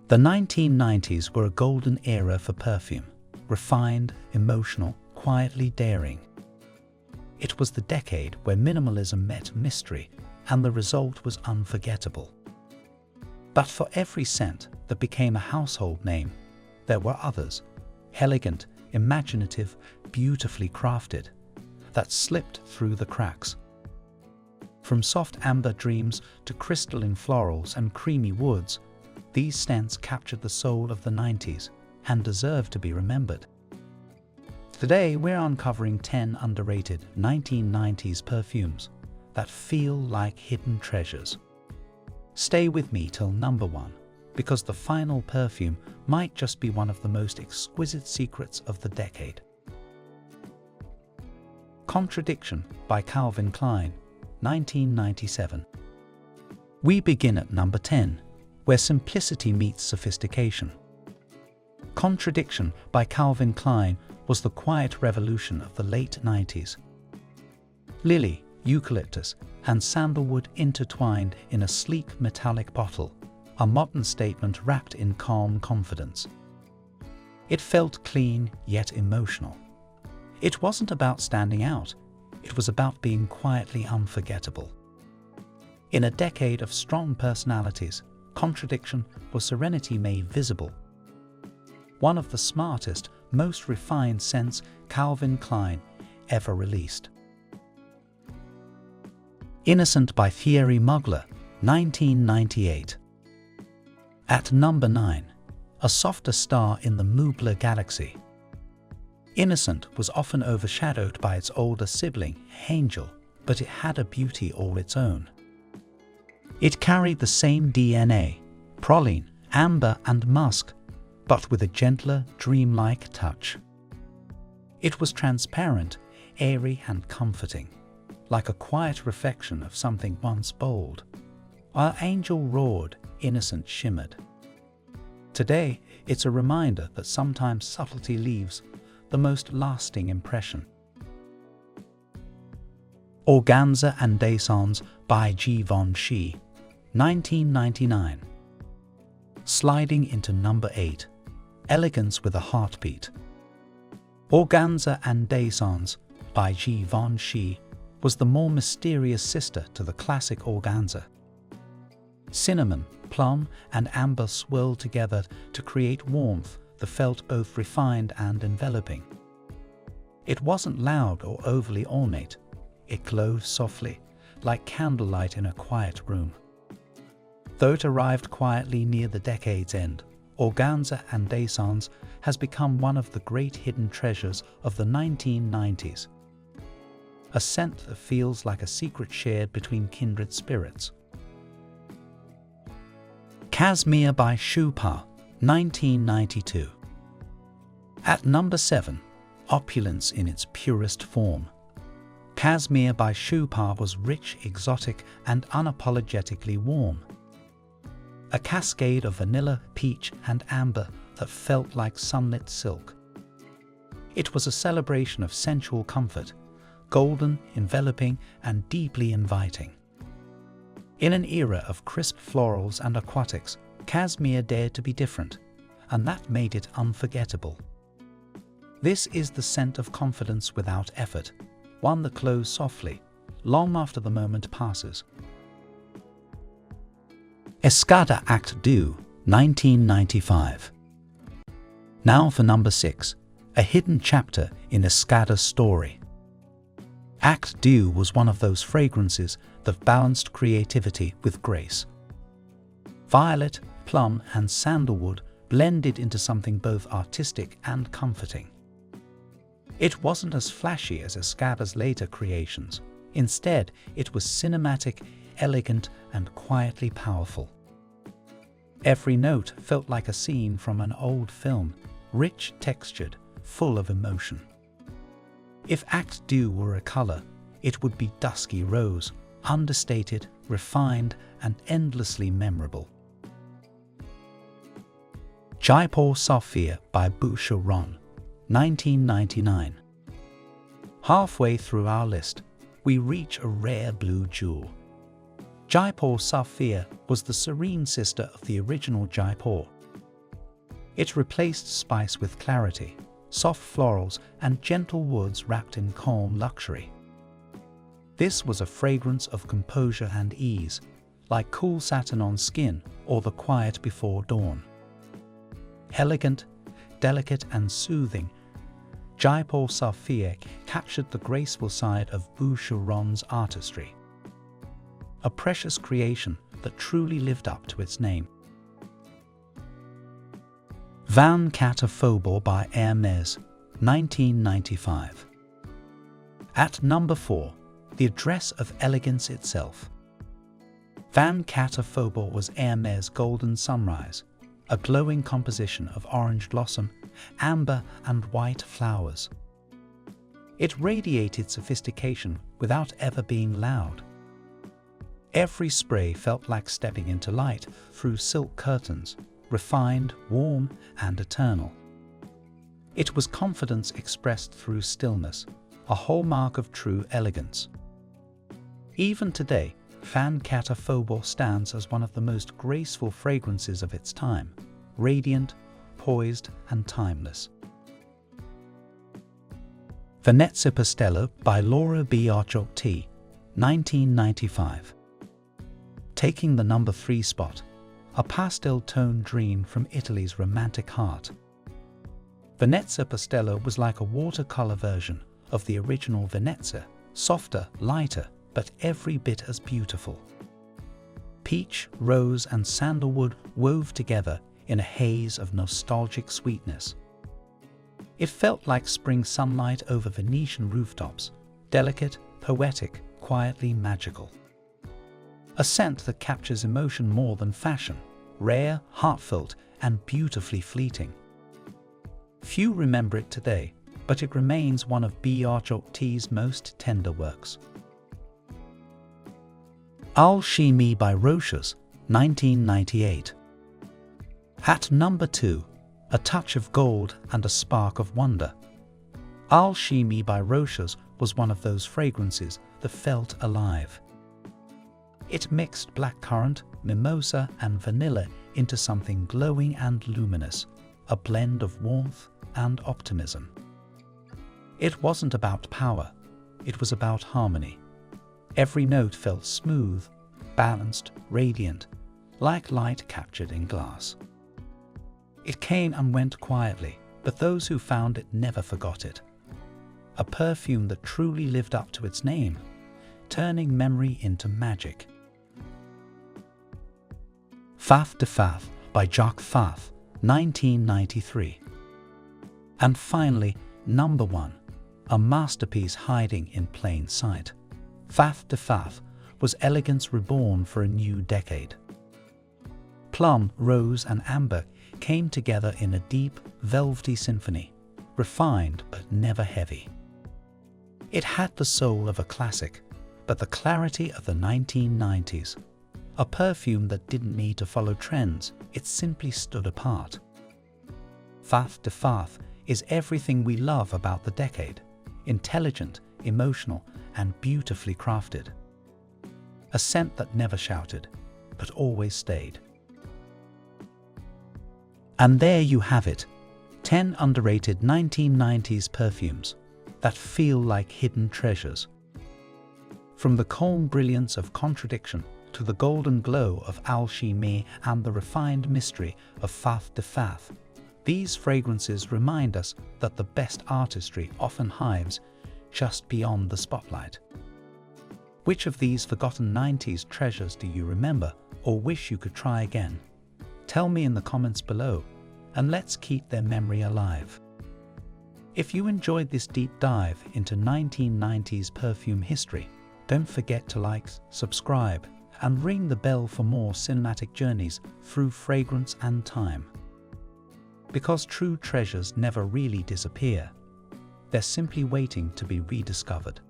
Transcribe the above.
The 1990s were a golden era for perfume, refined, emotional, quietly daring. It was the decade where minimalism met mystery, and the result was unforgettable. But for every scent that became a household name, there were others, elegant, imaginative, beautifully crafted, that slipped through the cracks. From soft amber dreams to crystalline florals and creamy woods, these scents captured the soul of the 90s and deserve to be remembered. Today, we're uncovering 10 underrated 1990s perfumes that feel like hidden treasures. Stay with me till number 1, because the final perfume might just be one of the most exquisite secrets of the decade. Contradiction by Calvin Klein, 1997. We begin at number 10, where simplicity meets sophistication. Contradiction by Calvin Klein was the quiet revolution of the late 90s. Lily, eucalyptus, and sandalwood intertwined in a sleek metallic bottle, a modern statement wrapped in calm confidence. It felt clean yet emotional. It wasn't about standing out, it was about being quietly unforgettable. In a decade of strong personalities, Contradiction was serenity made visible. One of the smartest, most refined scents Calvin Klein ever released. Innocent by Thierry Mugler, 1998. At number 9, a softer star in the Mugler galaxy. Innocent was often overshadowed by its older sibling, Angel, but it had a beauty all its own. It carried the same DNA, praline, amber and musk, but with a gentler, dreamlike touch. It was transparent, airy and comforting, like a quiet reflection of something once bold. While Angel roared, Innocent shimmered. Today, it's a reminder that sometimes subtlety leaves the most lasting impression. Organza Indécence by Givenchy, 1999. Sliding into number 8, elegance with a heartbeat. Organza Indécence by Givenchy was the more mysterious sister to the classic organza. Cinnamon, plum, and amber swirled together to create warmth that felt both refined and enveloping. It wasn't loud or overly ornate. It glowed softly, like candlelight in a quiet room. Though it arrived quietly near the decade's end, Organza Indécence has become one of the great hidden treasures of the 1990s. A scent that feels like a secret shared between kindred spirits. Casmir by Chopard, 1992. At number 7, opulence in its purest form. Casmir by Chopard was rich, exotic, and unapologetically warm. A cascade of vanilla, peach, and amber that felt like sunlit silk. It was a celebration of sensual comfort, golden, enveloping, and deeply inviting. In an era of crisp florals and aquatics, Casmir dared to be different, and that made it unforgettable. This is the scent of confidence without effort, one that glows softly, long after the moment passes. Escada Acte, 1995. Now for number 6, a hidden chapter in Escada's story. Acte 2 was one of those fragrances that balanced creativity with grace. Violet, plum, and sandalwood blended into something both artistic and comforting. It wasn't as flashy as Escada's later creations. Instead, it was cinematic, elegant, and quietly powerful. Every note felt like a scene from an old film, rich, textured, full of emotion. If Acte 2 were a color, it would be dusky rose, understated, refined, and endlessly memorable. Jaipur Saphir by Boucheron, 1999. Halfway through our list, we reach a rare blue jewel. Jaipur Saphir was the serene sister of the original Jaipur, It replaced spice with clarity, soft florals and gentle woods wrapped in calm luxury. This was a fragrance of composure and ease, like cool satin on skin or the quiet before dawn. Elegant, delicate and soothing, Jaipur Saphir captured the graceful side of Boucheron's artistry. A precious creation that truly lived up to its name. Van Cat of Faubourg by Hermes, 1995. At number 4, the address of elegance itself. Van Cat of Faubourg was Hermes' golden sunrise, a glowing composition of orange blossom, amber and white flowers. It radiated sophistication without ever being loud. Every spray felt like stepping into light through silk curtains, refined, warm, and eternal. It was confidence expressed through stillness, a hallmark of true elegance. Even today, Van Cat of Faubourg stands as one of the most graceful fragrances of its time, radiant, poised, and timeless. Venezia Pastello by Biagiotti, 1995. Taking the number 3 spot, a pastel-toned dream from Italy's romantic heart. Venezia Pastello was like a watercolor version of the original Venezia, softer, lighter, but every bit as beautiful. Peach, rose, and sandalwood wove together in a haze of nostalgic sweetness. It felt like spring sunlight over Venetian rooftops, delicate, poetic, quietly magical. A scent that captures emotion more than fashion, rare, heartfelt, and beautifully fleeting. Few remember it today, but it remains one of Biagiotti's most tender works. Alchimie by Rochas, 1998. At number 2, a touch of gold and a spark of wonder. Alchimie by Rochas was one of those fragrances that felt alive. It mixed blackcurrant, mimosa, and vanilla into something glowing and luminous, a blend of warmth and optimism. It wasn't about power, it was about harmony. Every note felt smooth, balanced, radiant, like light captured in glass. It came and went quietly, but those who found it never forgot it. A perfume that truly lived up to its name, turning memory into magic. Fath de Fath by Jacques Fath, 1993. And finally, number 1, a masterpiece hiding in plain sight. Fath de Fath was elegance reborn for a new decade. Plum, rose, and amber came together in a deep, velvety symphony, refined but never heavy. It had the soul of a classic, but the clarity of the 1990s. A perfume that didn't need to follow trends, it simply stood apart. Fath de Fath is everything we love about the decade, intelligent, emotional, and beautifully crafted. A scent that never shouted, but always stayed. And there you have it, 10 underrated 1990s perfumes that feel like hidden treasures. From the calm brilliance of Contradiction to the golden glow of Alchimie and the refined mystery of Fath de Fath, these fragrances remind us that the best artistry often hides just beyond the spotlight. Which of these forgotten 90s treasures do you remember or wish you could try again? Tell me in the comments below, and let's keep their memory alive. If you enjoyed this deep dive into 1990s perfume history, don't forget to like, subscribe, and ring the bell for more cinematic journeys through fragrance and time. Because true treasures never really disappear, they're simply waiting to be rediscovered.